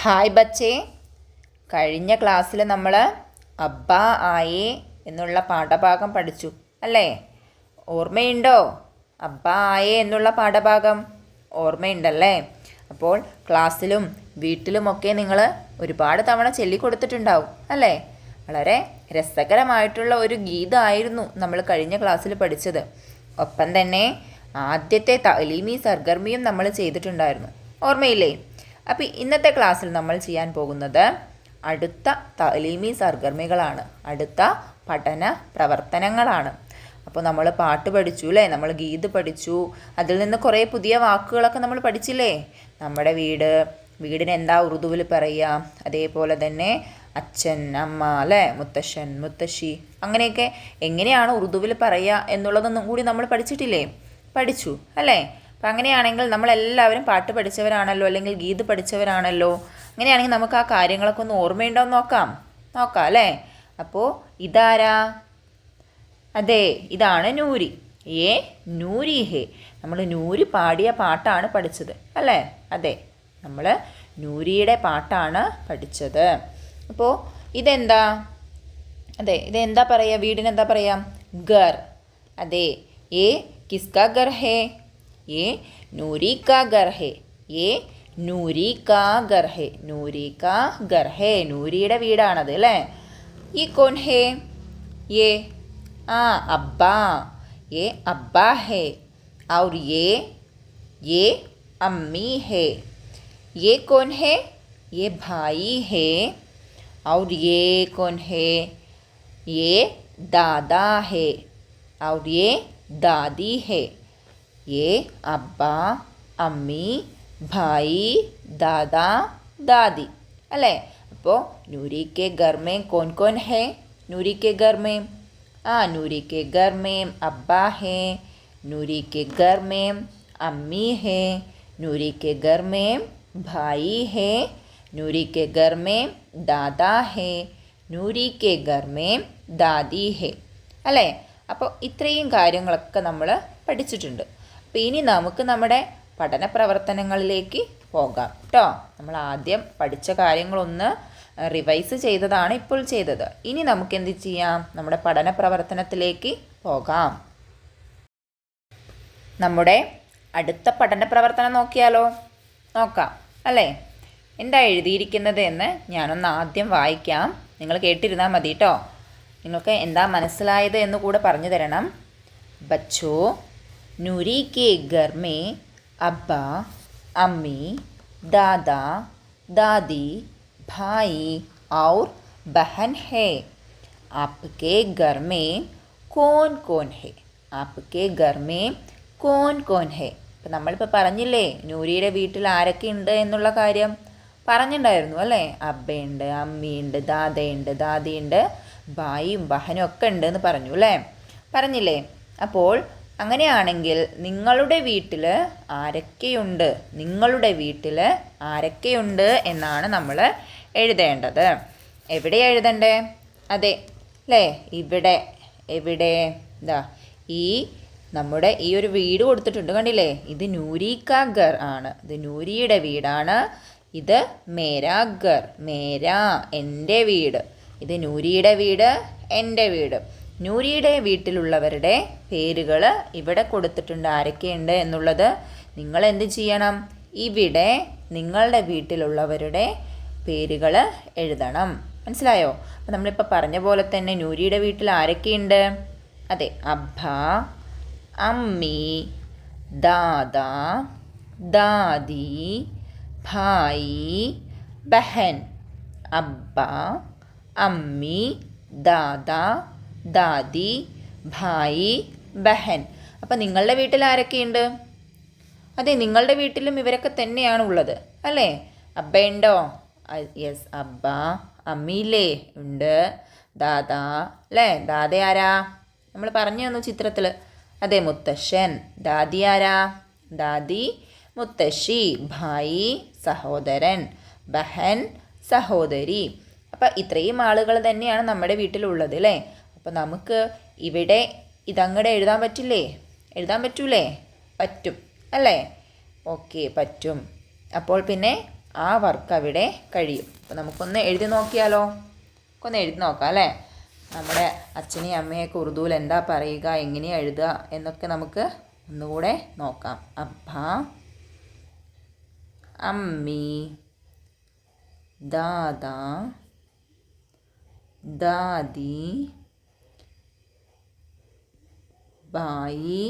Hi ബച്ചേ. കഴിഞ്ഞ ക്ലാസ്സിൽ നമ്മൾ അബ്ബ ആയേ എന്നുള്ള പാഠഭാഗം പഠിച്ചു അല്ലേ? ഓർമ്മയുണ്ടോ? അബ്ബ ആയേ എന്നുള്ള പാഠഭാഗം ഓർമ്മയുണ്ടല്ലേ? അപ്പോൾ ക്ലാസ്സിലും വീട്ടിലുമൊക്കെ നിങ്ങൾ ഒരുപാട് തവണ ചൊല്ലിക്കൊടുത്തിട്ടുണ്ടാവും അല്ലേ? വളരെ രസകരമായിട്ടുള്ള ഒരു ഗീതമായിരുന്നു നമ്മൾ കഴിഞ്ഞ ക്ലാസ്സിൽ പഠിച്ചത്. ഒപ്പം തന്നെ ആദ്യത്തെ തഅലീമി സർഗർമിയും നമ്മൾ ചെയ്തിട്ടുണ്ടായിരുന്നു, ഓർമ്മയില്ലേ? അപ്പോൾ ഇന്നത്തെ ക്ലാസ്സിൽ നമ്മൾ ചെയ്യാൻ പോകുന്നത് അടുത്ത തഅലീമി സർഗർമികളാണ്, അടുത്ത പഠന പ്രവർത്തനങ്ങളാണ്. അപ്പോൾ നമ്മൾ പാട്ട് പഠിച്ചു അല്ലേ, നമ്മൾ ഗീത് പഠിച്ചു, അതിൽ നിന്ന് കുറേ പുതിയ വാക്കുകളൊക്കെ നമ്മൾ പഠിച്ചില്ലേ? നമ്മുടെ വീടിന് എന്താ ഉറുദുവിൽ പറയുക, അതേപോലെ തന്നെ അച്ഛൻ, അമ്മ അല്ലേ, മുത്തശ്ശൻ, മുത്തശ്ശി, അങ്ങനെയൊക്കെ എങ്ങനെയാണ് ഉറുദുവിൽ പറയുക എന്നുള്ളതൊന്നും കൂടി നമ്മൾ പഠിച്ചു അല്ലേ? അപ്പം അങ്ങനെയാണെങ്കിൽ നമ്മളെല്ലാവരും പാട്ട് പഠിച്ചവരാണല്ലോ, അല്ലെങ്കിൽ ഗീത് പഠിച്ചവരാണല്ലോ. അങ്ങനെയാണെങ്കിൽ നമുക്ക് ആ കാര്യങ്ങളൊക്കെ ഒന്ന് ഓർമ്മയുണ്ടോ എന്ന് നോക്കാം അല്ലേ? അപ്പോൾ ഇതാരാ? അതെ, ഇതാണ് നൂരി. നൂരി ഹേ. നമ്മൾ നൂരി പാടിയ പാട്ടാണ് പഠിച്ചത് അല്ലേ? അതെ, നമ്മൾ നൂരിയുടെ പാട്ടാണ് പഠിച്ചത്. അപ്പോൾ ഇതെന്താ? അതെ, ഇതെന്താ പറയുക? വീടിനെന്താ പറയുക? ഗർ. അതെ, കിസ്കാ ഗർ ഹേ? നൂരി കാ ഗർ ഹേ. നൂരി കാ ഗർ ഹേ. നൂരി കാ ഗർ ഹേ. നൂരിയുടെ വീടാണത് അല്ലേ? കോൻ ഹേ? അബ്ബാ. അബ്ബാ ഹേ. और ये अम्मी है. कौन है? ये भाई है. और ये कौन है? ये दादा है. और ये दादी है. ये अब्बा, अम्मी, भाई, दादा, दादी अले. അപ്പോൾ नूरी के घर में कौन कौन है? नूरी के घर में नूरी के घर में अब्बा है. नूरी के घर में अम्मी है. नूरी के घर में भाई है. नूरी के घर में दादा है. नूरी के घर में दादी है അല്ലേ? അപ്പോൾ ഇത്രയും കാര്യങ്ങളൊക്കെ നമ്മൾ പഠിച്ചിട്ടുണ്ട്. അപ്പോൾ ഇനി നമുക്ക് നമ്മുടെ പഠന പ്രവർത്തനങ്ങളിലേക്ക് പോകാം കേട്ടോ. നമ്മൾ ആദ്യം പഠിച്ച കാര്യങ്ങളൊന്ന് റിവൈസ് ചെയ്തതാണ് ഇപ്പോൾ ചെയ്തത്. ഇനി നമുക്ക് എന്ത് ചെയ്യാം? നമ്മുടെ പഠന പ്രവർത്തനത്തിലേക്ക് പോകാം. നമ്മുടെ അടുത്ത പഠന പ്രവർത്തനം നോക്കാം അല്ലേ? എന്താ എഴുതിയിരിക്കുന്നത് എന്ന് ഞാനൊന്ന് ആദ്യം വായിക്കാം, നിങ്ങൾ കേട്ടിരുന്നാൽ മതി കേട്ടോ. നിങ്ങൾക്ക് എന്താ മനസ്സിലായത് എന്ന് കൂടെ പറഞ്ഞു തരണം. ബച്ചോ, नूरी के घर में अब्बा, अम्मी, दादा, दादी, भाई और बहन है. आपके घर में कौन कौन है? आपके घर में कौन कौन है? ഇപ്പം നമ്മളിപ്പോൾ പറഞ്ഞില്ലേ നൂരിയുടെ വീട്ടിൽ ആരൊക്കെ ഉണ്ട് എന്നുള്ള കാര്യം പറഞ്ഞിട്ടുണ്ടായിരുന്നു അല്ലേ? അബ്ബയുണ്ട്, അമ്മിയുണ്ട്, ദാദയുണ്ട്, ദാദിയുണ്ട്, ഭായിയും ബഹനും ഒക്കെ ഉണ്ട് എന്ന് പറഞ്ഞില്ലേ? അപ്പോൾ അങ്ങനെയാണെങ്കിൽ നിങ്ങളുടെ വീട്ടിൽ ആരൊക്കെയുണ്ട് എന്നാണ് നമ്മൾ എഴുതേണ്ടത്. എവിടെയാണ് എഴുതണ്ടേ? അതെ അല്ലേ, എവിടെ ഇതാ നമ്മുടെ ഈ ഒരു വീട് കൊടുത്തിട്ടുണ്ട്, കണ്ടില്ലേ? ഇത് നൂരി കാ ഗർ ആണ്, ഇത് നൂരിയുടെ വീടാണ്. ഇത് മേരാ ഗർ, മേരാ എൻ്റെ വീട്. ഇത് നൂരിയുടെ വീട്, എൻ്റെ വീട്. നൂരിയുടെ വീട്ടിലുള്ളവരുടെ പേരുകൾ ഇവിടെ കൊടുത്തിട്ടുണ്ട്, ആരൊക്കെയുണ്ട് എന്നുള്ളത്. നിങ്ങൾ എന്ത് ചെയ്യണം? ഇവിടെ നിങ്ങളുടെ വീട്ടിലുള്ളവരുടെ പേരുകൾ എഴുതണം. മനസ്സിലായോ? അപ്പം നമ്മളിപ്പോൾ പറഞ്ഞ പോലെ തന്നെ നൂരിയുടെ വീട്ടിൽ ആരൊക്കെയുണ്ട്? അതെ, അബ്ബ, അമ്മി, ദാദാ, ദാദി, ഭായി, ബഹൻ. അബ്ബ, അമ്മി, ദാദാ, ദാദി, ഭായി, ബഹൻ. അപ്പം നിങ്ങളുടെ വീട്ടിൽ ആരൊക്കെയുണ്ട്? അതെ, നിങ്ങളുടെ വീട്ടിലും ഇവരൊക്കെ തന്നെയാണ് ഉള്ളത് അല്ലേ? അബ്ബയുണ്ടോ? യെസ്, അബ്ബ. അമ്മിയില്ലേ? ഉണ്ട്. ദാദാ അല്ലേ? ദാദ ആരാ? നമ്മൾ പറഞ്ഞു തന്നു ചിത്രത്തിൽ. അതെ, മുത്തശ്ശൻ. ദാദി ആരാ? ദാദി മുത്തശ്ശി. ഭായി സഹോദരൻ, ബഹൻ സഹോദരി. അപ്പം ഇത്രയും ആളുകൾ തന്നെയാണ് നമ്മുടെ വീട്ടിലുള്ളത് അല്ലേ? അപ്പോൾ നമുക്ക് ഇവിടെ ഇതങ്ങടെ എഴുതാൻ പറ്റൂലേ? പറ്റും അല്ലേ? ഓക്കെ, പറ്റും. അപ്പോൾ പിന്നെ ആ വർക്ക് അവിടെ കഴിയും. അപ്പോൾ നമുക്കൊന്ന് എഴുതി നോക്കിയാലോ? ഒന്ന് എഴുതി നോക്കാം അല്ലേ? നമ്മുടെ അച്ഛനെയും അമ്മയൊക്കെ ഉറുദുവിൽ എന്താ പറയുക, എങ്ങനെയാണ് എഴുതുക എന്നൊക്കെ നമുക്ക് ഒന്നുകൂടെ നോക്കാം. അബ്ബ, അമ്മി, ദാദാ, ദാദി, ബായി,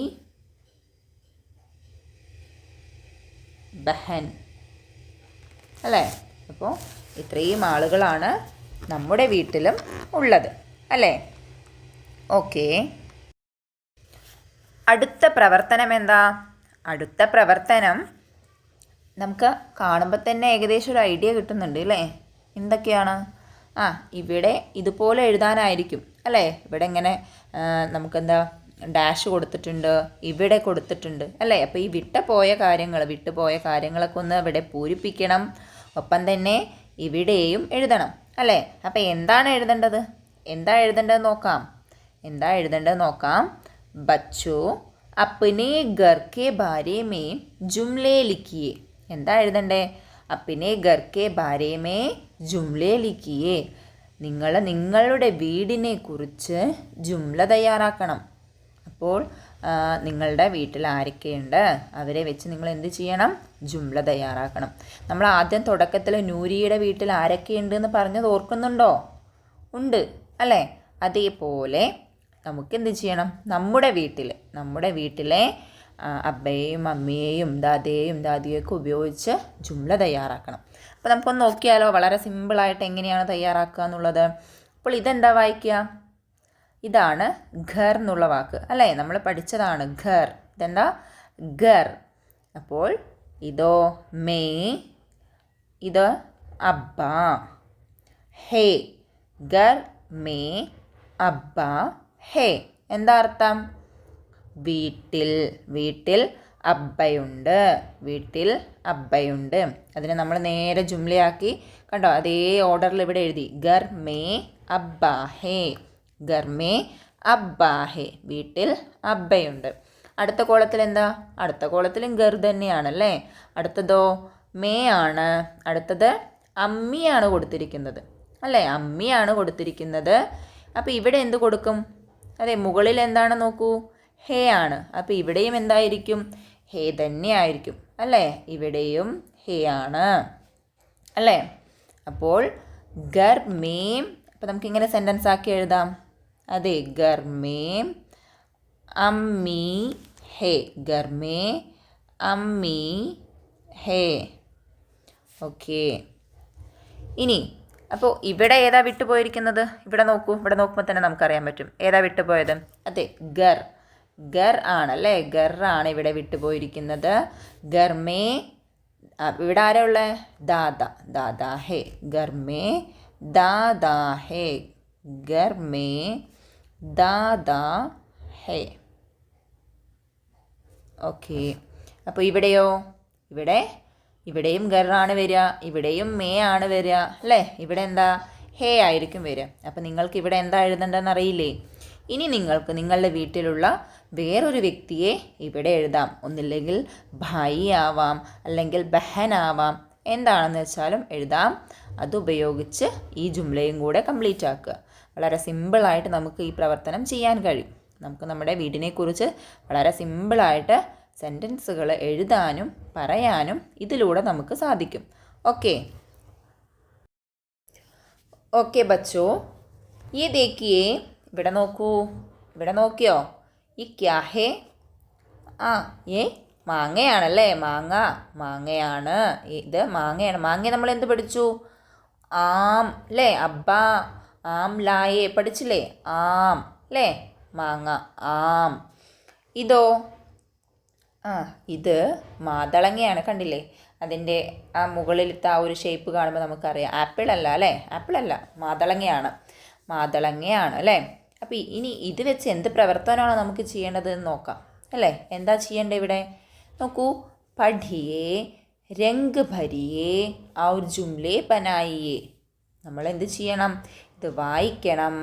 ബഹൻ അല്ലേ? അപ്പോൾ ഇത്രയും ആളുകളാണ് നമ്മുടെ വീട്ടിലും ഉള്ളത് അല്ലേ? ഓക്കെ. അടുത്ത പ്രവർത്തനം എന്താ? അടുത്ത പ്രവർത്തനം നമുക്ക് കാണുമ്പോൾ തന്നെ ഏകദേശം ഒരു ഐഡിയ കിട്ടുന്നുണ്ട് അല്ലേ? എന്തൊക്കെയാണ്? ഇവിടെ ഇതുപോലെ എഴുതാനായിരിക്കും അല്ലേ? ഇവിടെ ഇങ്ങനെ നമുക്കെന്താ ഡാഷ് കൊടുത്തിട്ടുണ്ട്, ഇവിടെ കൊടുത്തിട്ടുണ്ട് അല്ലേ? അപ്പോൾ ഈ വിട്ടുപോയ കാര്യങ്ങളൊക്കെ ഒന്ന് ഇവിടെ പൂരിപ്പിക്കണം. ഒപ്പം തന്നെ ഇവിടെയും എഴുതണം അല്ലേ? അപ്പോൾ എന്താണ് എഴുതേണ്ടത് നോക്കാം. ബച്ചോ അപ്നെ ഘർ കെ ബാരെ മേ ജുംലെ ലിഖിയേ. എന്താ എഴുതണ്ടേ? അപ്നെ ഘർ കെ ബാരെ മേ ജുംലെ ലിഖിയേ. നിങ്ങളുടെ വീടിനെ കുറിച്ച് ജുംല തയ്യാറാക്കണം. അപ്പോൾ നിങ്ങളുടെ വീട്ടിൽ ആരൊക്കെയുണ്ട് അവരെ വെച്ച് നിങ്ങൾ എന്ത് ചെയ്യണം? ജുംല തയ്യാറാക്കണം. നമ്മൾ ആദ്യം തുടക്കത്തിൽ നൂരിയുടെ വീട്ടിൽ ആരൊക്കെയുണ്ടെന്ന് പറഞ്ഞത് ഓർക്കുന്നുണ്ടോ? ഉണ്ട് അല്ലേ? അതേപോലെ നമുക്ക് എന്ത് ചെയ്യണം? നമ്മുടെ വീട്ടിലെ അബ്ബയെയും അമ്മയെയും ദാദയെയും ദാദിയൊക്കെ ഉപയോഗിച്ച് ജുംല തയ്യാറാക്കണം. അപ്പോൾ നമുക്കൊന്ന് നോക്കിയാലോ വളരെ സിമ്പിളായിട്ട് എങ്ങനെയാണ് തയ്യാറാക്കുക എന്നുള്ളത്. അപ്പോൾ ഇതെന്താ വായിക്കുക? ഇതാണ് ഘർ എന്നുള്ള വാക്ക് അല്ലേ? നമ്മൾ പഠിച്ചതാണ് ഘർ. ഇതെന്താ? ഘർ. അപ്പോൾ ഇതോ മേ, ഇത് അബ്ബ. ഹേ, ഘർ മേ അബ്ബ ഹേ. എന്താ അർത്ഥം? വീട്ടിൽ അബ്ബയുണ്ട്. അതിനെ നമ്മൾ നേരെ ജുംലയാക്കി കണ്ടോ? അതേ ഓർഡറിൽ ഇവിടെ എഴുതി. ഘർ മേ അബ്ബ ഹേ, ഘർ മേ അബ്ബ ഹേ. വീട്ടിൽ അബ്ബയുണ്ട്. അടുത്ത കോളത്തിൽ എന്താ? അടുത്ത കോളത്തിലും ഘർ തന്നെയാണല്ലേ? അടുത്തതോ മേ ആണ്. അടുത്തത് അമ്മിയാണ് കൊടുത്തിരിക്കുന്നത് അല്ലേ? അമ്മിയാണ് കൊടുത്തിരിക്കുന്നത്. അപ്പോൾ ഇവിടെ എന്ത് കൊടുക്കും? അതെ, മുകളിൽ എന്താണ് നോക്കൂ, ഹേ ആണ്. അപ്പോൾ ഇവിടെയും എന്തായിരിക്കും? ഹേ തന്നെ ആയിരിക്കും അല്ലേ? ഇവിടെയും ഹേ ആണ് അല്ലേ? അപ്പോൾ ഘർ മേം. അപ്പോൾ നമുക്കിങ്ങനെ സെൻറ്റൻസ് ആക്കി എഴുതാം. അതെ, ഘർ മേം അമ്മി ഹേ. ഘർ മേ അമ്മി ഹേ. ഓക്കെ. ഇനി അപ്പോൾ ഇവിടെ ഏതാ വിട്ടുപോയിരിക്കുന്നത്? ഇവിടെ നോക്കുമ്പോൾ തന്നെ നമുക്കറിയാൻ പറ്റും ഏതാ വിട്ടുപോയത്. അതെ, ഘർ ആണല്ലേ? ഘർ ആണ് ഇവിടെ വിട്ടുപോയിരിക്കുന്നത്. ഘർ മേ, ഇവിടെ ആരാ ഉള്ളത്? ദാദാ ഹേ. ഘർ മേ ദാദാ ഹേ. ഘർ മേ ദാദാ ഹേ. ഓക്കെ. അപ്പോൾ ഇവിടെയോ? ഇവിടെയും ഘർ ആണ് വരിക, ഇവിടെയും മേ ആണ് വരിക അല്ലേ? ഇവിടെ എന്താ? ഹേ ആയിരിക്കും വരിക. അപ്പോൾ നിങ്ങൾക്ക് ഇവിടെ എന്താ എഴുതേണ്ടതെന്ന് അറിയില്ലേ? ഇനി നിങ്ങൾക്ക് നിങ്ങളുടെ വീട്ടിലുള്ള വേറൊരു വ്യക്തിയെ ഇവിടെ എഴുതാം. ഒന്നില്ലെങ്കിൽ ഭായി ആവാം, അല്ലെങ്കിൽ ബഹൻ ആവാം, എന്താണെന്ന് വെച്ചാലും എഴുതാം. അതുപയോഗിച്ച് ഈ ജുംലയും കൂടെ കംപ്ലീറ്റ് ആക്കുക. വളരെ സിമ്പിളായിട്ട് നമുക്ക് ഈ പ്രവർത്തനം ചെയ്യാൻ കഴിയും. നമുക്ക് നമ്മുടെ വീടിനെക്കുറിച്ച് വളരെ സിമ്പിളായിട്ട് സെൻറ്റൻസുകൾ എഴുതാനും പറയാനും ഇതിലൂടെ നമുക്ക് സാധിക്കും. ഓക്കെ ബച്ചോ, ഈ ദേക്കിയേ. ഇവിടെ നോക്കിയോ? ഈ ക്യാ ഹേ? ഏ മാങ്ങയാണല്ലേ? മാങ്ങയാണ്. ഇത് മാങ്ങയാണ്. മാങ്ങ നമ്മൾ എന്ത് പഠിച്ചു? ആം അല്ലേ? അബ്ബ ആം ലായേ പഠിച്ചില്ലേ? ആം അല്ലേ? മാങ്ങ ആം. ഇതോ? ഇത് മാതളങ്ങയാണ്. കണ്ടില്ലേ? അതിൻ്റെ ആ മുകളിലത്തെ ആ ഒരു ഷേപ്പ് കാണുമ്പോൾ നമുക്കറിയാം ആപ്പിൾ അല്ല അല്ലേ? ആപ്പിൾ അല്ല, മാതളങ്ങയാണ് അല്ലേ? അപ്പോൾ ഇനി ഇത് വെച്ച് എന്ത് പ്രവർത്തനമാണ് നമുക്ക് ചെയ്യേണ്ടത് എന്ന് നോക്കാം അല്ലേ? എന്താ ചെയ്യേണ്ടത് ഇവിടെ? നോക്കൂ. പഠിയേ, രംഗ് ഭരിയേ ഔർ ജുംലെ ബനായിയേ. നമ്മൾ എന്ത് ചെയ്യണം? ഇത് വായിക്കണം.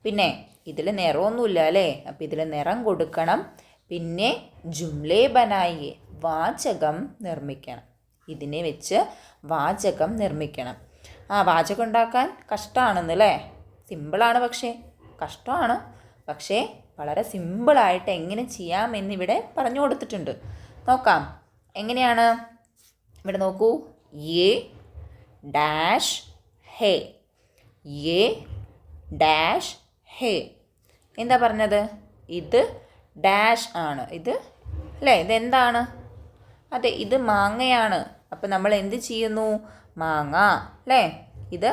പിന്നെ ഇതിൽ നിറമൊന്നുമില്ല അല്ലേ? അപ്പോൾ ഇതിൽ നിറം കൊടുക്കണം. പിന്നെ ജുംലെ ബനായിയേ, വാചകം നിർമ്മിക്കണം ഇതിനെ വെച്ച് വാചകം നിർമ്മിക്കണം. വാചകം ഉണ്ടാക്കാൻ കഷ്ടമാണെന്നല്ലേ? സിമ്പിളാണ്, പക്ഷേ കഷ്ടമാണ്. പക്ഷേ വളരെ സിമ്പിളായിട്ട് എങ്ങനെ ചെയ്യാമെന്നിവിടെ പറഞ്ഞു കൊടുത്തിട്ടുണ്ട്. നോക്കാം എങ്ങനെയാണ്. ഇവിടെ നോക്കൂ. യേ ഡാഷ് ഹേ. യേ ഡാഷ് ഹേ. എന്താ പറഞ്ഞത്? ഇത് ഡാഷ് ആണ്. ഇത് അല്ലേ? ഇതെന്താണ്? അതെ, ഇത് മാങ്ങയാണ്. അപ്പം നമ്മൾ എന്ത് ചെയ്യുന്നു? മാങ്ങ അല്ലേ? ഇത്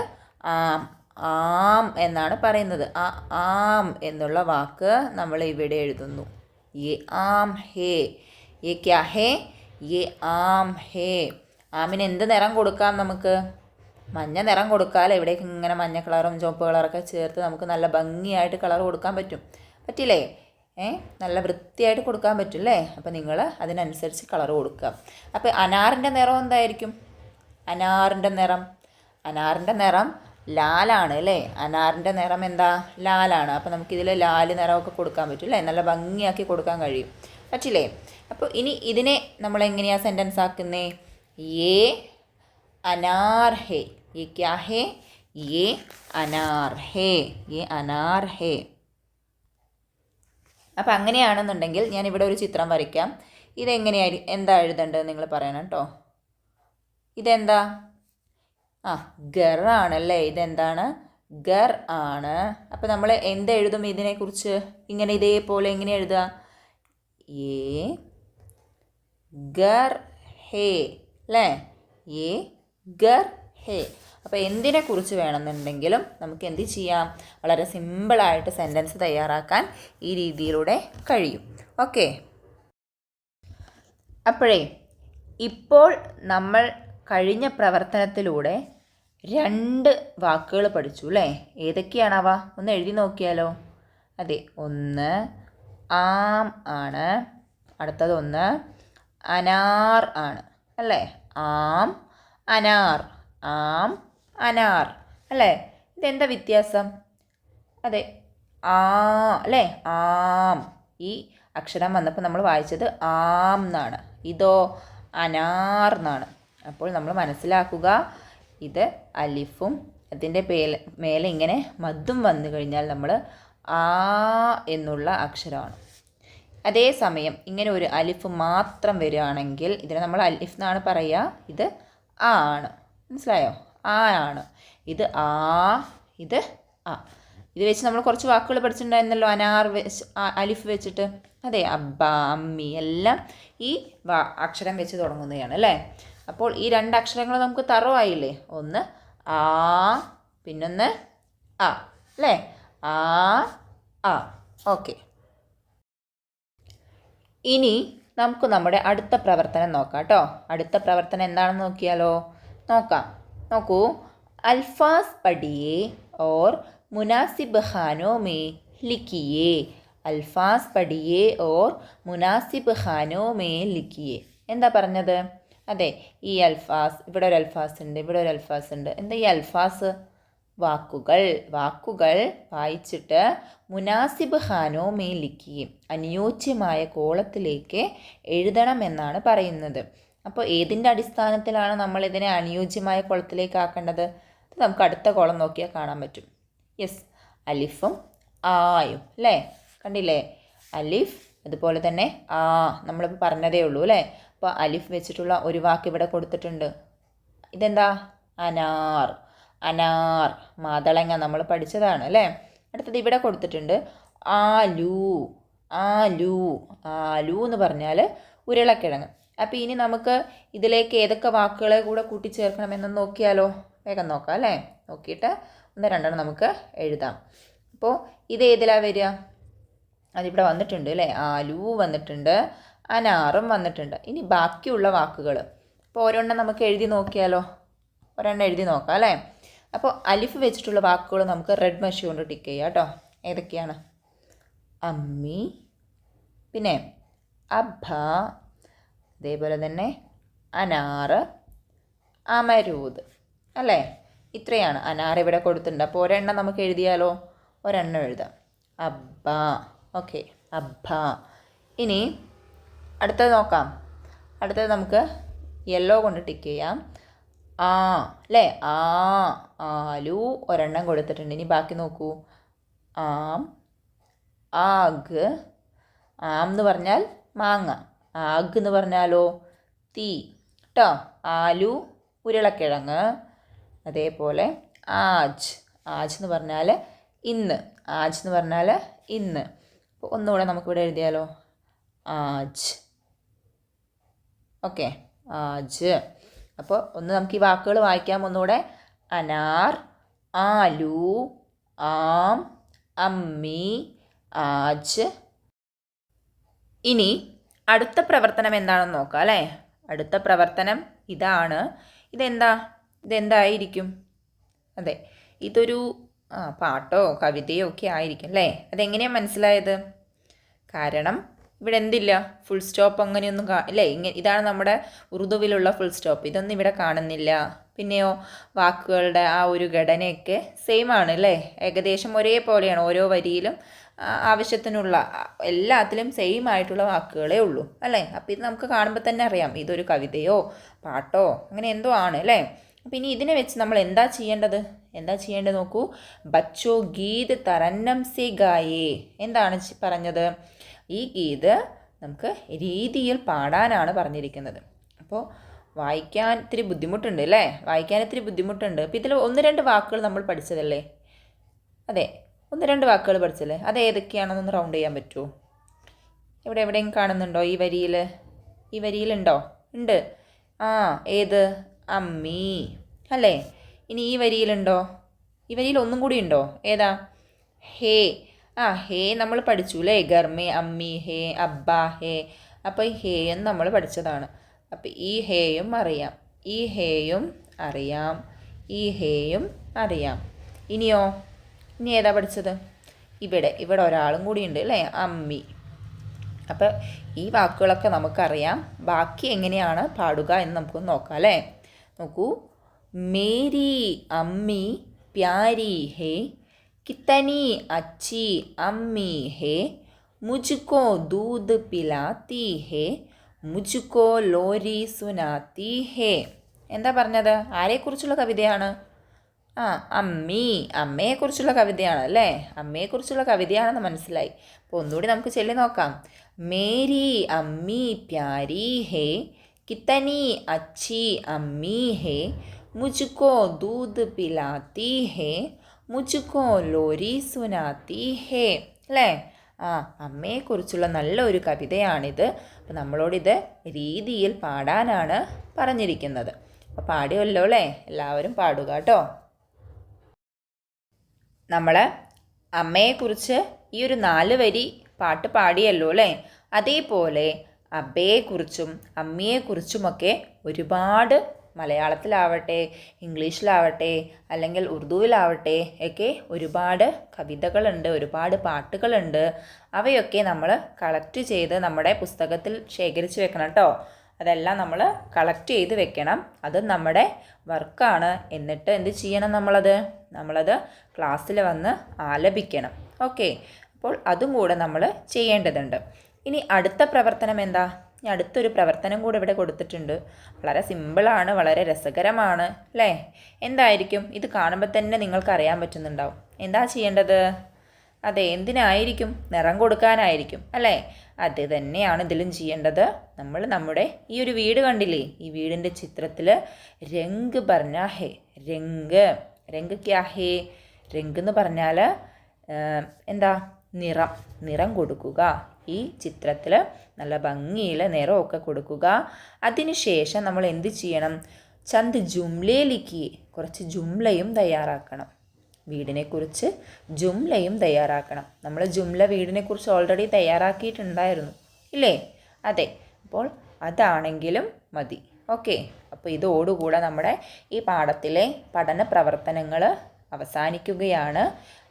ആം. ആം എന്നാണ് പറയുന്നത്. ആ ആം എന്നുള്ള വാക്ക് നമ്മൾ ഇവിടെ എഴുതുന്നു. യേ ആം ഹേ. യേ ക്യാ ഹേ? യേ ആം ഹേ. ആമിന് എന്ത് നിറം കൊടുക്കാം നമുക്ക്? മഞ്ഞ നിറം കൊടുക്കാമല്ലോ. ഇവിടേക്ക് ഇങ്ങനെ മഞ്ഞ കളറും ചുവപ്പ് കളറൊക്കെ ചേർത്ത് നമുക്ക് നല്ല ഭംഗിയായിട്ട് കളർ കൊടുക്കാൻ പറ്റില്ലേ? നല്ല വൃത്തിയായിട്ട് കൊടുക്കാൻ പറ്റും അല്ലേ? അപ്പോൾ നിങ്ങൾ അതിനനുസരിച്ച് കളർ കൊടുക്കുക. അപ്പോൾ അനാറിൻ്റെ നിറം എന്തായിരിക്കും? അനാറിൻ്റെ നിറം ലാലാണ് അല്ലേ? അനാറിൻ്റെ നിറം എന്താ? ലാലാണ്. അപ്പോൾ നമുക്കിതിൽ ലാല് നിറമൊക്കെ കൊടുക്കാൻ പറ്റും അല്ലേ? നല്ല ഭംഗിയാക്കി കൊടുക്കാൻ കഴിയും. പറ്റില്ലേ? അപ്പോൾ ഇനി ഇതിനെ നമ്മൾ എങ്ങനെയാണ് സെൻറ്റൻസ് ആക്കുന്നേ? യേ അനാർ ഹേ. യേ ക്യാ ഹേ? യേ അനാർ ഹേ. യേ അനാർ ഹേ. അപ്പം അങ്ങനെയാണെന്നുണ്ടെങ്കിൽ ഞാൻ ഇവിടെ ഒരു ചിത്രം വരയ്ക്കാം. എന്താ എഴുതേണ്ടത് നിങ്ങൾ പറയണം കേട്ടോ. ഇതെന്താ? ഗർ ആണല്ലേ? ഇതെന്താണ്? ഗർ ആണ്. അപ്പം നമ്മൾ എന്തെഴുതും ഇതിനെക്കുറിച്ച്? ഇങ്ങനെ ഇതേപോലെ എങ്ങനെ എഴുതുക? യേ ഗർ ഹേ അല്ലേ? യേ ഗർ ഹേ. അപ്പോൾ എന്തിനെക്കുറിച്ച് വേണമെന്നുണ്ടെങ്കിലും നമുക്ക് എന്ത് ചെയ്യാം? വളരെ സിമ്പിളായിട്ട് സെൻറ്റൻസ് തയ്യാറാക്കാൻ ഈ രീതിയിലൂടെ കഴിയും. ഓക്കെ. അപ്പോഴേ ഇപ്പോൾ നമ്മൾ കഴിഞ്ഞ പ്രവർത്തനത്തിലൂടെ 2 വാക്കുകൾ പഠിച്ചു അല്ലേ? ഏതൊക്കെയാണവ? ഒന്ന് എഴുതി നോക്കിയാലോ? അതെ, ഒന്ന് ആം ആണ്. അടുത്തതൊന്ന് അനാർ ആണ് അല്ലേ? ആം അനാർ. ആം അനാർ അല്ലേ? ഇതെന്താ വ്യത്യാസം? അതെ, അല്ലേ? ആം. ഈ അക്ഷരം വന്നപ്പോൾ നമ്മൾ വായിച്ചത് ആം എന്നാണ്. ഇതോ അനാർ എന്നാണ്. അപ്പോൾ നമ്മൾ മനസ്സിലാക്കുക, ഇത് അലിഫും അതിൻ്റെ മേലെ ഇങ്ങനെ മദ്ദും വന്നു കഴിഞ്ഞാൽ നമ്മൾ ആ എന്നുള്ള അക്ഷരമാണ്. അതേസമയം ഇങ്ങനെ ഒരു അലിഫ് മാത്രം വരികയാണെങ്കിൽ ഇതിനെ നമ്മൾ അലിഫ് എന്നാണ് പറയുക. ഇത് ആ ആണ്. മനസ്സിലായോ? ആ ആണ്. ഇത് ആ, ഇത് ആ. ഇത് വെച്ച് നമ്മൾ കുറച്ച് വാക്കുകൾ പഠിച്ചിട്ടുണ്ടായിരുന്നല്ലോ അനാർ അലിഫ് വെച്ചിട്ട്. അതെ, അബ്ബ, അമ്മി എല്ലാം ഈ അക്ഷരം വെച്ച് തുടങ്ങുന്നതാണ് അല്ലേ? അപ്പോൾ ഈ 2 അക്ഷരങ്ങൾ നമുക്ക് തറവായില്ലേ? ഒന്ന് ആ, പിന്നൊന്ന് ആ അല്ലേ? ആ ആ. ഓക്കെ. ഇനി നമുക്ക് നമ്മുടെ അടുത്ത പ്രവർത്തനം നോക്കാം കേട്ടോ. അടുത്ത പ്രവർത്തനം എന്താണെന്ന് നോക്കിയാലോ? നോക്കൂ. അൽഫാസ് പഠിയേ ഓർ മുനാസിബ് ഖാനോ മേ ലിഖിയേ. അൽഫാസ് പഠിയേ ഓർ മുനാസിബ് ഖാനോ മേ ലിഖിയേ. എന്താ പറഞ്ഞത്? അതെ, ഈ അൽഫാസ്, ഇവിടെ ഒരു അൽഫാസ് ഉണ്ട്, ഇവിടെ ഒരു അൽഫാസ് ഉണ്ട്. എന്താ ഈ അൽഫാസ്? വാക്കുകൾ വായിച്ചിട്ട് മുനാസിബ് ഖാനോ മേ ലിഖിയേ, അനുയോജ്യമായ കോളത്തിലേക്ക് എഴുതണം എന്നാണ് പറയുന്നത്. അപ്പോൾ ഏതിൻ്റെ അടിസ്ഥാനത്തിലാണ് നമ്മൾ ഇതിനെ അനുയോജ്യമായ കോളത്തിലേക്ക് ആക്കേണ്ടത്? നമുക്ക് അടുത്ത കോളം നോക്കിയാൽ കാണാൻ പറ്റും. യെസ്, അലിഫും ആയും അല്ലേ? കണ്ടില്ലേ? അലിഫ്, അതുപോലെ തന്നെ ആ. നമ്മളിപ്പോൾ പറഞ്ഞതേ ഉള്ളൂ അല്ലേ? അപ്പോൾ അലിഫ് വെച്ചിട്ടുള്ള ഒരു വാക്ക് ഇവിടെ കൊടുത്തിട്ടുണ്ട്. ഇതെന്താ? അനാർ. മാതളങ്ങ നമ്മൾ പഠിച്ചതാണ് അല്ലേ? അടുത്തത് ഇവിടെ കൊടുത്തിട്ടുണ്ട് ആലു എന്ന് പറഞ്ഞാൽ ഉരുളക്കിഴങ്ങ്. അപ്പോൾ ഇനി നമുക്ക് ഇതിലേക്ക് ഏതൊക്കെ വാക്കുകളെ കൂടെ കൂട്ടിച്ചേർക്കണമെന്ന് നോക്കിയാലോ? വേഗം നോക്കാം അല്ലേ? നോക്കിയിട്ട് 1-2 നമുക്ക് എഴുതാം. അപ്പോൾ ഇത് ഏതിലാണ് വരിക? അതിവിടെ വന്നിട്ടുണ്ട് അല്ലേ? ആലു വന്നിട്ടുണ്ട്, അനാറും വന്നിട്ടുണ്ട്. ഇനി ബാക്കിയുള്ള വാക്കുകൾ അപ്പോൾ ഓരോണ്ണം നമുക്ക് എഴുതി നോക്കിയാലോ? ഒരെണ്ണം എഴുതി നോക്കാം അല്ലേ? അപ്പോൾ അലിഫ് വെച്ചിട്ടുള്ള വാക്കുകൾ നമുക്ക് റെഡ് മഷി കൊണ്ട് ടിക്ക് ചെയ്യാം കേട്ടോ. ഏതൊക്കെയാണ്? അമ്മി, പിന്നെ അബ്ബ, അതേപോലെ തന്നെ അനാറ്, അമരൂദ് അല്ലേ? ഇത്രയാണ്. അനാർ ഇവിടെ കൊടുത്തിട്ടുണ്ട്. അപ്പോൾ ഒരെണ്ണം നമുക്ക് എഴുതിയാലോ? ഒരെണ്ണം എഴുതാം. അബ്ബ. ഓക്കെ, അബ്ബ. ഇനി അടുത്തത് നോക്കാം. അടുത്തത് നമുക്ക് യെല്ലോ കൊണ്ട് ടിക്ക് ചെയ്യാം. ആ അല്ലേ, ആലു ഒരെണ്ണം കൊടുത്തിട്ടുണ്ട്. ഇനി ബാക്കി നോക്കൂ. ആം, ആഗ്. ആം എന്ന് പറഞ്ഞാൽ മാങ്ങ. ആഗ് എന്ന് പറഞ്ഞാലോ തീ കേട്ടോ. ആലു ഉരുളക്കിഴങ്ങ്. അതേപോലെ ആജ്. ആജ് എന്ന് പറഞ്ഞാൽ ഇന്ന്. ആജ് എന്ന് പറഞ്ഞാൽ ഇന്ന്. അപ്പോൾ ഒന്നുകൂടെ നമുക്കിവിടെ എഴുതിയാലോ, ആജ്. ഓക്കെ, ആജ്. അപ്പോൾ ഒന്ന് നമുക്ക് ഈ വാക്കുകൾ വായിക്കാം ഒന്നുകൂടെ. അനാർ, ആലു, ആം, അമ്മി, ആജ്. ഇനി അടുത്ത പ്രവർത്തനം എന്താണെന്ന് നോക്കാം അല്ലേ. അടുത്ത പ്രവർത്തനം ഇതാണ്. ഇതെന്തായിരിക്കും? അതെ, ഇതൊരു പാട്ടോ കവിതയോ ഒക്കെ ആയിരിക്കും അല്ലേ. അതെങ്ങനെയാണ് മനസ്സിലായത്? കാരണം ഇവിടെ എന്തില്ല, ഫുൾ സ്റ്റോപ്പ് അങ്ങനെയൊന്നും അല്ലേ. ഇതാണ് നമ്മുടെ ഉറുദുവിലുള്ള ഫുൾ സ്റ്റോപ്പ്. ഇതൊന്നും ഇവിടെ കാണുന്നില്ല. പിന്നെയോ വാക്കുകളുടെ ആ ഒരു ഘടനയൊക്കെ സെയിം ആണ് അല്ലേ. ഏകദേശം ഒരേപോലെയാണ്. ഓരോ വരിയിലും ആവശ്യത്തിനുള്ള എല്ലാത്തിലും സെയിം ആയിട്ടുള്ള വാക്കുകളേ ഉള്ളൂ അല്ലേ. അപ്പോൾ ഇത് നമുക്ക് കാണുമ്പോൾ തന്നെ അറിയാം ഇതൊരു കവിതയോ പാട്ടോ അങ്ങനെ എന്തോ ആണ് അല്ലേ. അപ്പോൾ ഇനി ഇതിനെ വെച്ച് നമ്മൾ എന്താ ചെയ്യേണ്ടത് നോക്കൂ. ബച്ചോ ഗീത് തരന്നം സെ ഗായേ. എന്താണ് പറഞ്ഞത്? ഈ ഗീത് നമുക്ക് രീതിയിൽ പാടാനാണ് പറഞ്ഞിരിക്കുന്നത്. അപ്പോൾ വായിക്കാൻ ഇത്തിരി ബുദ്ധിമുട്ടുണ്ട് അല്ലേ. അപ്പോൾ ഇതിൽ 1-2 വാക്കുകൾ നമ്മൾ പഠിച്ചതല്ലേ. അതെ, 1-2 വാക്കുകൾ പഠിച്ചല്ലേ. അത് ഏതൊക്കെയാണെന്നൊന്ന് റൗണ്ട് ചെയ്യാൻ പറ്റുമോ? എവിടെയെങ്കിലും കാണുന്നുണ്ടോ? ഈ വരിയിലുണ്ടോ? ഉണ്ട്. ഏത്? അമ്മി അല്ലേ. ഇനി ഈ വരിയിലുണ്ടോ? ഈ വരിയിൽ ഒന്നും കൂടി ഉണ്ടോ? ഏതാ? ഹേ. ഹേ നമ്മൾ പഠിച്ചു അല്ലേ. ഗർമേ, അമ്മി, ഹേ, അബ്ബ, ഹേ. അപ്പോൾ ഈ ഹേയും നമ്മൾ പഠിച്ചതാണ്. അപ്പോൾ ഈ ഹേയും അറിയാം, ഈ ഹേയും അറിയാം. ഇനിയോ? ഇനി ഏതാ പഠിച്ചത്? ഇവിടെ ഒരാളും കൂടി ഉണ്ട് അല്ലേ, അമ്മി. അപ്പോൾ ഈ വാക്കുകളൊക്കെ നമുക്കറിയാം. ബാക്കി എങ്ങനെയാണ് പാടുക എന്ന് നമുക്കൊന്ന് നോക്കാം അല്ലേ. നോക്കൂ. മേരി അമ്മി പ്യാരി ഹേ, കിത്തനി അച്ചി അമ്മി ഹേ, മുझको दूध पिलाती है, मुझको ലോരി സുനാത്തി ഹേ. എന്താ പറഞ്ഞത്? ആരെക്കുറിച്ചുള്ള കവിതയാണ്? അമ്മയെക്കുറിച്ചുള്ള കവിതയാണ് അല്ലേ. അമ്മയെക്കുറിച്ചുള്ള കവിതയാണെന്ന് മനസ്സിലായി. അപ്പോൾ ഒന്നുകൂടി നമുക്ക് ചൊല്ലി നോക്കാം. മേരി അമ്മി പ്യാരി ഹേ, കിത്തനി അച്ചി അമ്മി ഹേ, മുझको दूध पिलाती है, മുझको ലോരി സുനാത്തി ഹേ. അല്ലേ. അമ്മയെക്കുറിച്ചുള്ള നല്ലൊരു കവിതയാണിത്. അപ്പോൾ നമ്മളോടിത് രീതിയിൽ പാടാനാണ് പറഞ്ഞിരിക്കുന്നത്. അപ്പോൾ പാടിയല്ലോ അല്ലേ. എല്ലാവരും പാടുക കേട്ടോ. നമ്മൾ അമ്മയെക്കുറിച്ച് ഈ ഒരു 4 വരി പാട്ട് പാടിയല്ലോ അല്ലേ. അതേപോലെ അബ്ബയെക്കുറിച്ചും അമ്മയെക്കുറിച്ചുമൊക്കെ ഒരുപാട് മലയാളത്തിലാവട്ടെ, ഇംഗ്ലീഷിലാവട്ടെ, അല്ലെങ്കിൽ ഉറുദുവിലാവട്ടെ ഒക്കെ ഒരുപാട് കവിതകളുണ്ട്, ഒരുപാട് പാട്ടുകളുണ്ട്. അവയൊക്കെ നമ്മൾ കളക്ട് ചെയ്ത് നമ്മുടെ പുസ്തകത്തിൽ ശേഖരിച്ച് വെക്കണം കേട്ടോ. അതെല്ലാം നമ്മൾ കളക്ട് ചെയ്ത് വെക്കണം. അത് നമ്മുടെ വർക്കാണ്. എന്നിട്ട് എന്ത് ചെയ്യണം? നമ്മളത് ക്ലാസ്സിൽ വന്ന് ആലപിക്കണം. ഓക്കെ. അപ്പോൾ അതും കൂടെ നമ്മൾ ചെയ്യേണ്ടതുണ്ട്. ഇനി അടുത്ത പ്രവർത്തനം എന്താ? അടുത്തൊരു പ്രവർത്തനം കൂടെ ഇവിടെ കൊടുത്തിട്ടുണ്ട്. വളരെ സിമ്പിളാണ്, വളരെ രസകരമാണ് അല്ലേ. എന്തായിരിക്കും? ഇത് കാണുമ്പോൾ തന്നെ നിങ്ങൾക്ക് അറിയാൻ പറ്റുന്നുണ്ടാവും. എന്താ ചെയ്യേണ്ടത്? അതെ, എന്തിനായിരിക്കും? നിറം കൊടുക്കാനായിരിക്കും അല്ലേ. അത് തന്നെയാണ് ഇതിലും ചെയ്യേണ്ടത്. നമ്മൾ നമ്മുടെ ഈ ഒരു വീട് കണ്ടില്ലേ, ഈ വീടിൻ്റെ ചിത്രത്തിൽ രംഗ് പറഞ്ഞാ ഹേ. രംഗ് ക്യാ ഹേ? രംഗ് എന്ന് പറഞ്ഞാൽ എന്താ? നിറം കൊടുക്കുക. ഈ ചിത്രത്തിൽ നല്ല ഭംഗിയിൽ നിറമൊക്കെ കൊടുക്കുക. അതിനുശേഷം നമ്മൾ എന്ത് ചെയ്യണം? ചന്ദ് ജുംലയിലേക്ക് കുറച്ച് ജുംലയും തയ്യാറാക്കണം. വീടിനെക്കുറിച്ച് ജുംലയും തയ്യാറാക്കണം. നമ്മൾ ജുംല വീടിനെക്കുറിച്ച് ഓൾറെഡി തയ്യാറാക്കിയിട്ടുണ്ടായിരുന്നു ഇല്ലേ. അതെ, അപ്പോൾ അതാണെങ്കിലും മതി. ഓക്കെ. അപ്പോൾ ഇതോടുകൂടെ നമ്മുടെ ഈ പാഠത്തിലെ പഠന പ്രവർത്തനങ്ങൾ അവസാനിക്കുകയാണ്.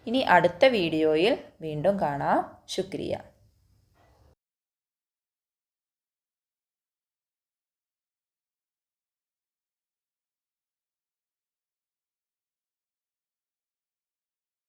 ഇനി അടുത്ത വീഡിയോയിൽ വീണ്ടും കാണാം. ശുക്രിയ.